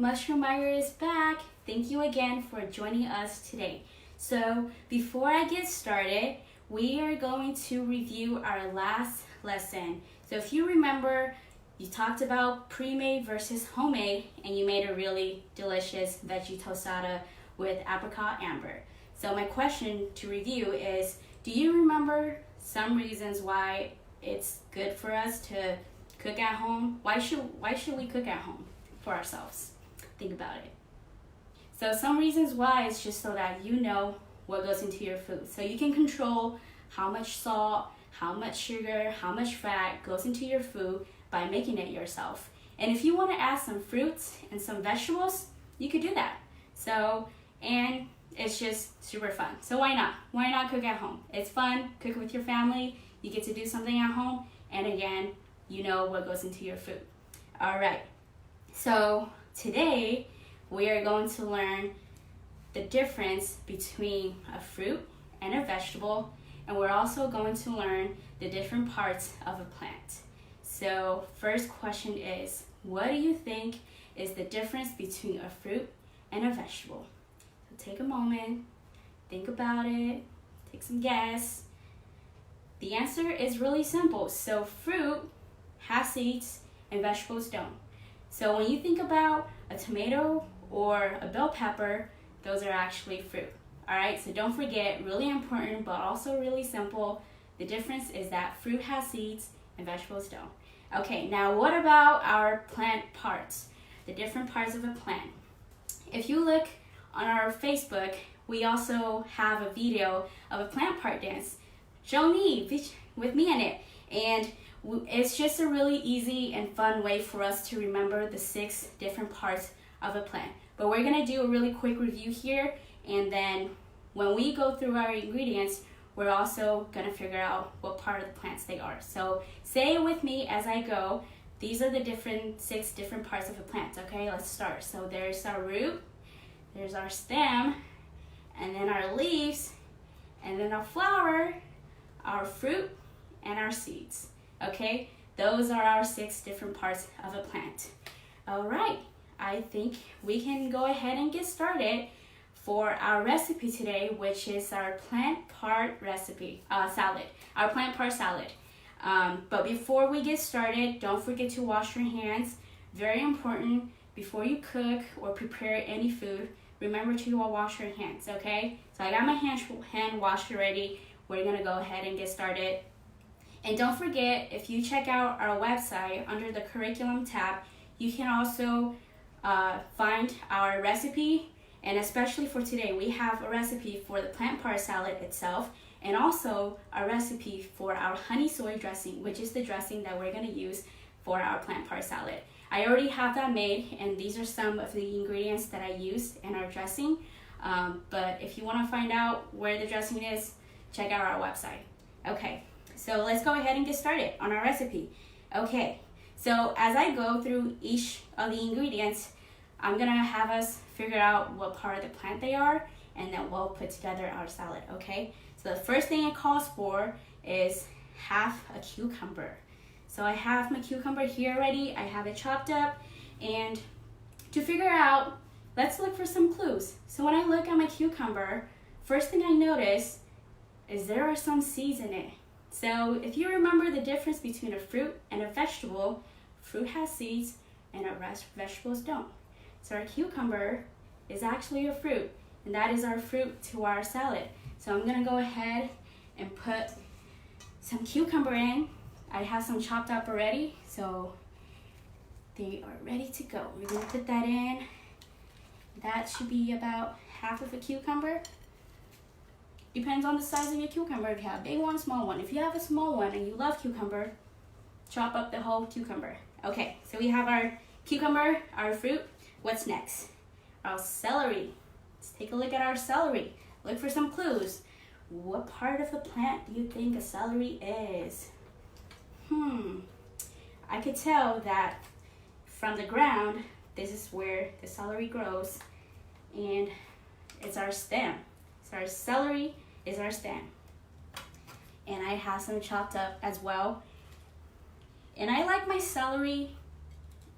Mushroom Meyer is back. Thank you again for joining us today. So before I get started, we are going to review our last lesson. So if you remember, you talked about pre-made versus homemade, and you made a really delicious veggie tostada with apricot amber. So my question to review is, do you remember some reasons why it's good for us to cook at home? Why should we cook at home for ourselves? Think about it. So some reasons why is just so that you know what goes into your food. So you can control how much salt, how much sugar, how much fat goes into your food by making it yourself. And if you want to add some fruits and some vegetables, you could do that. So, and it's just super fun. So why not? Why not cook at home? It's fun, cook with your family, you get to do something at home, and again, you know what goes into your food. All right, so today we are going to learn the difference between a fruit and a vegetable, and we're also going to learn the different parts of a plant. So first question is, what do you think is the difference between a fruit and a vegetable? So take a moment, think about it, take some guess. The answer is really simple. So fruit has seeds and vegetables don't. So when you think about a tomato or a bell pepper, those are actually fruit. All right, so don't forget, really important but also really simple, the difference is that fruit has seeds and vegetables don't. Okay, now what about our plant parts? The different parts of a plant. If you look on our Facebook, we also have a video of a plant part dance. Show me, with me in it. And it's just a really easy and fun way for us to remember the 6 different parts of a plant. But we're gonna do a really quick review here, and then when we go through our ingredients, we're also gonna figure out what part of the plants they are. So say it with me as I go. These are the 6 different parts of a plant, okay? Let's start. So there's our root, there's our stem, and then our leaves, and then our flower, our fruit, and our seeds, okay? Those are our 6 different parts of a plant. All right, I think we can go ahead and get started for our recipe today, which is our plant part recipe, salad, our plant part salad. But before we get started, don't forget to wash your hands. Very important, before you cook or prepare any food, remember to wash your hands, okay? So I got my hand washed already. We're gonna go ahead and get started. And don't forget, if you check out our website under the curriculum tab, you can also find our recipe. And especially for today, we have a recipe for the plant part salad itself, and also a recipe for our honey soy dressing, which is the dressing that we're gonna use for our plant part salad. I already have that made, and these are some of the ingredients that I used in our dressing. But if you wanna find out where the dressing is, check out our website. Okay, so let's go ahead and get started on our recipe. Okay, so as I go through each of the ingredients, I'm gonna have us figure out what part of the plant they are, and then we'll put together our salad, okay? So the first thing it calls for is half a cucumber. So I have my cucumber here already, I have it chopped up, and to figure out, let's look for some clues. So when I look at my cucumber, first thing I notice is there are some seeds in it. So if you remember the difference between a fruit and a vegetable, fruit has seeds and the rest vegetables don't. So our cucumber is actually a fruit, and that is our fruit to our salad. So I'm gonna go ahead and put some cucumber in. I have some chopped up already, so they are ready to go. We're gonna put that in. That should be about half of a cucumber. Depends on the size of your cucumber, if you have a big one, small one. If you have a small one and you love cucumber, chop up the whole cucumber. Okay, so we have our cucumber, our fruit. What's next? Our celery. Let's take a look at our celery. Look for some clues. What part of the plant do you think a celery is? I could tell that from the ground, this is where the celery grows, and it's our stem. So our celery is our stem. And I have some chopped up as well. And I like my celery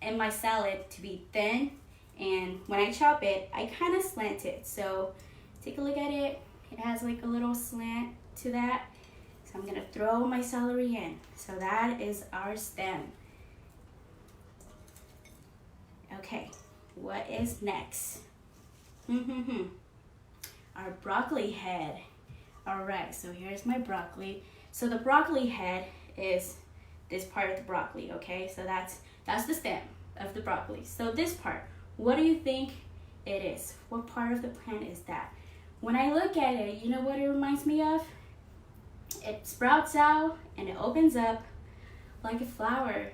and my salad to be thin And when I chop it, I kind of slant it. So take a look at it. It has like a little slant to that. So I'm gonna throw my celery in. So that is our stem. Okay, what is next? Our broccoli head. All right, so here's my broccoli. So the broccoli head is this part of the broccoli, okay? So that's the stem of the broccoli. So this part, what do you think it is? What part of the plant is that? When I look at it, you know what it reminds me of? It sprouts out and it opens up like a flower.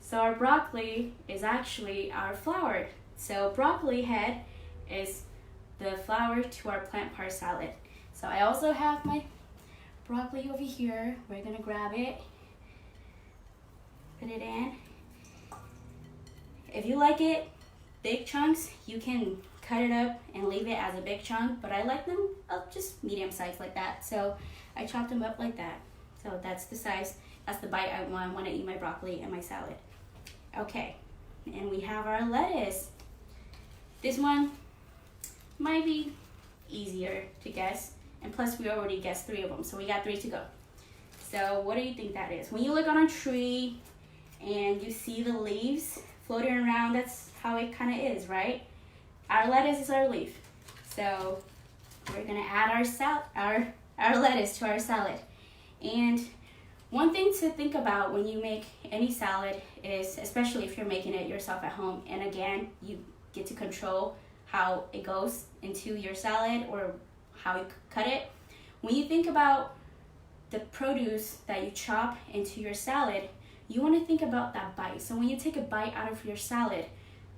So our broccoli is actually our flower. So broccoli head is the flower to our plant part salad. So I also have my broccoli over here. We're gonna grab it, put it in. If you like it big chunks, you can cut it up and leave it as a big chunk, but I like them just medium size like that. So I chopped them up like that. So that's the size, that's the bite I want when I eat my broccoli and my salad. Okay, and we have our lettuce. This one might be easier to guess, and plus we already guessed 3 of them, so we got 3 to go. So what do you think that is? When you look on a tree and you see the leaves floating around, that's how it kind of is, right? Our lettuce is our leaf. So we're gonna add our lettuce to our salad. And one thing to think about when you make any salad is, especially if you're making it yourself at home, and again, you get to control how it goes into your salad or how you cut it. When you think about the produce that you chop into your salad, you want to think about that bite. So when you take a bite out of your salad,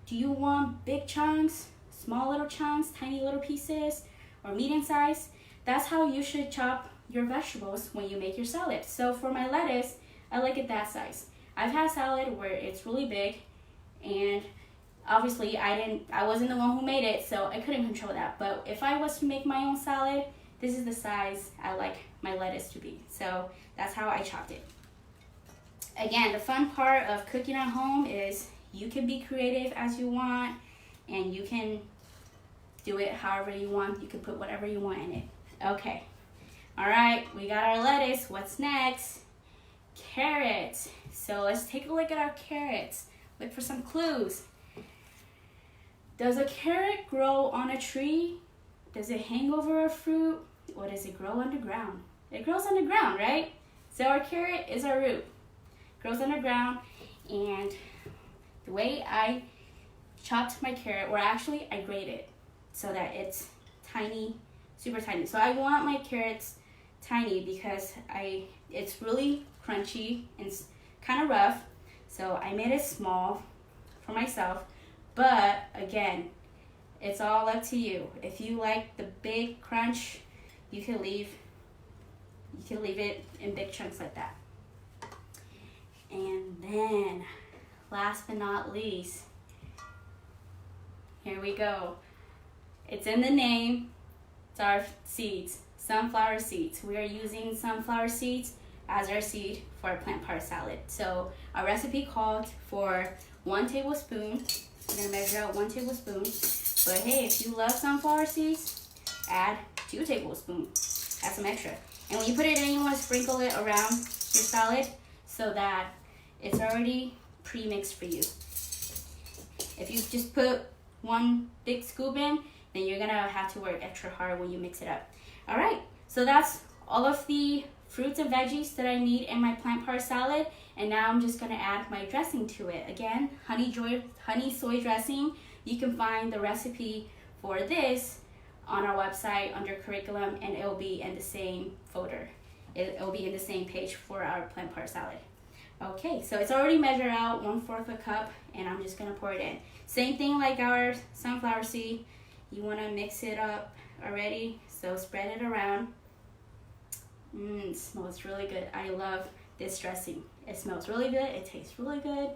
do you want big chunks, small little chunks, tiny little pieces, or medium size? That's how you should chop your vegetables when you make your salad. So for my lettuce, I like it that size. I've had salad where it's really big, and obviously I wasn't the one who made it, so I couldn't control that. But if I was to make my own salad, this is the size I like my lettuce to be. So that's how I chopped it. Again, the fun part of cooking at home is you can be creative as you want, and you can do it however you want. You can put whatever you want in it. Okay. All right, we got our lettuce. What's next? Carrots. So let's take a look at our carrots. Look for some clues. Does a carrot grow on a tree? Does it hang over a fruit? Or does it grow underground? It grows underground, right? So our carrot is our root. Grows underground, and the way I chopped my carrot, or actually I grate it so that it's tiny, super tiny. So I want my carrots tiny because it's really crunchy and it's kind of rough. So I made it small for myself. But again, it's all up to you. If you like the big crunch, you can leave it in big chunks like that. And then, last but not least, here we go. It's in the name. It's our seeds, sunflower seeds. We are using sunflower seeds as our seed for our plant part salad. So our recipe called for 1 tablespoon. I'm gonna measure out 1 tablespoon. But hey, if you love sunflower seeds, add 2 tablespoons. Add some extra. And when you put it in, you want to sprinkle it around your salad so that it's already pre-mixed for you. If you just put 1 big scoop in, then you're gonna have to work extra hard when you mix it up. All right, so that's all of the fruits and veggies that I need in my plant part salad. And now I'm just gonna add my dressing to it. Again, honey soy dressing. You can find the recipe for this on our website under curriculum, and it'll be in the same folder. It'll be in the same page for our plant part salad. Okay, so it's already measured out, 1/4 cup, and I'm just gonna pour it in. Same thing like our sunflower seed. You wanna mix it up already, so spread it around. It smells really good. I love this dressing. It smells really good, it tastes really good.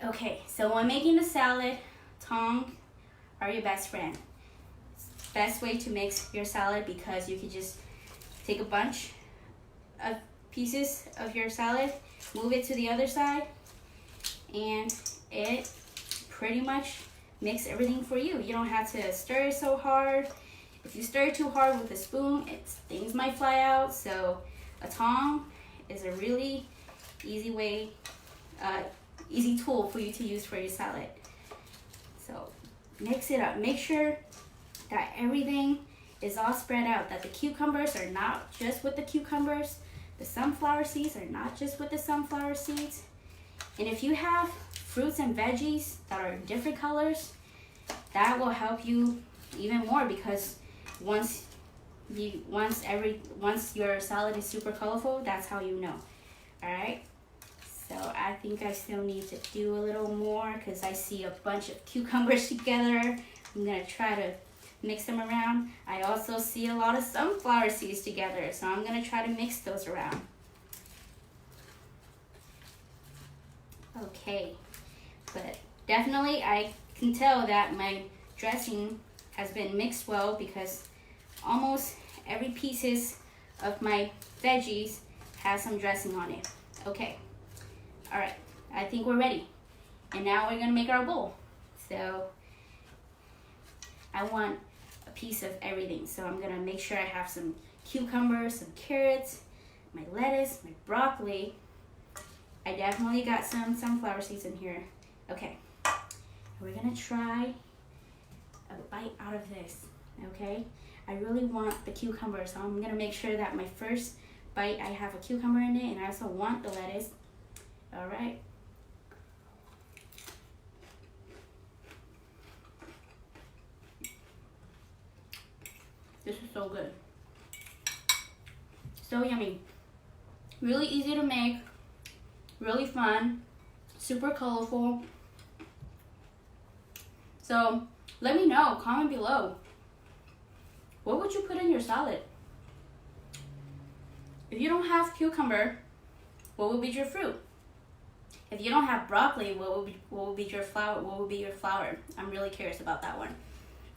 Okay, so when making the salad, tongs are your best friend. Best way to mix your salad, because you can just take a bunch of pieces of your salad, move it to the other side, and it pretty much mix everything for you. You don't have to stir it so hard. If you stir it too hard with a spoon, things might fly out. So a tong is a really easy way, easy tool for you to use for your salad. So mix it up. Make sure that everything is all spread out, that the cucumbers are not just with the cucumbers, the sunflower seeds are not just with the sunflower seeds. And if you have fruits and veggies that are different colors, that will help you even more, because once your salad is super colorful, that's how you know. All right, so I think I still need to do a little more because I see a bunch of cucumbers together. I'm gonna try to mix them around. I also see a lot of sunflower seeds together, so I'm gonna try to mix those around. Okay, but definitely I can tell that my dressing has been mixed well, because almost every pieces of my veggies has some dressing on it. Okay, all right, I think we're ready. And now we're gonna make our bowl. So I want a piece of everything. So I'm gonna make sure I have some cucumbers, some carrots, my lettuce, my broccoli. I definitely got some sunflower seeds in here. Okay, we're gonna try a bite out of this, okay? I really want the cucumber, so I'm gonna make sure that my first bite, I have a cucumber in it, and I also want the lettuce. All right. This is so good. So yummy. Really easy to make, really fun, super colorful. So let me know, comment below. What would you put in your salad? If you don't have cucumber, what would be your fruit? If you don't have broccoli, what would be your flower? What would be your flower? I'm really curious about that one.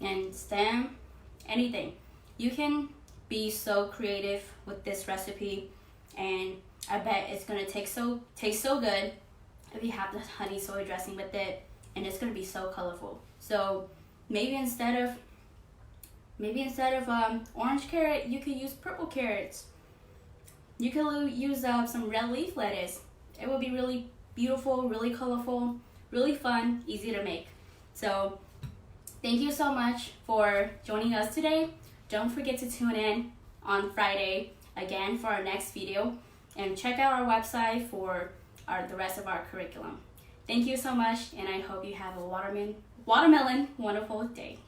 And stem, anything. You can be so creative with this recipe, and I bet it's gonna taste so good if you have the honey soy dressing with it, and it's gonna be so colorful. So maybe instead of orange carrot, you could use purple carrots. You could use some red leaf lettuce. It will be really beautiful, really colorful, really fun, easy to make. So thank you so much for joining us today. Don't forget to tune in on Friday again for our next video, and check out our website for the rest of our curriculum. Thank you so much, and I hope you have a watermelon wonderful day.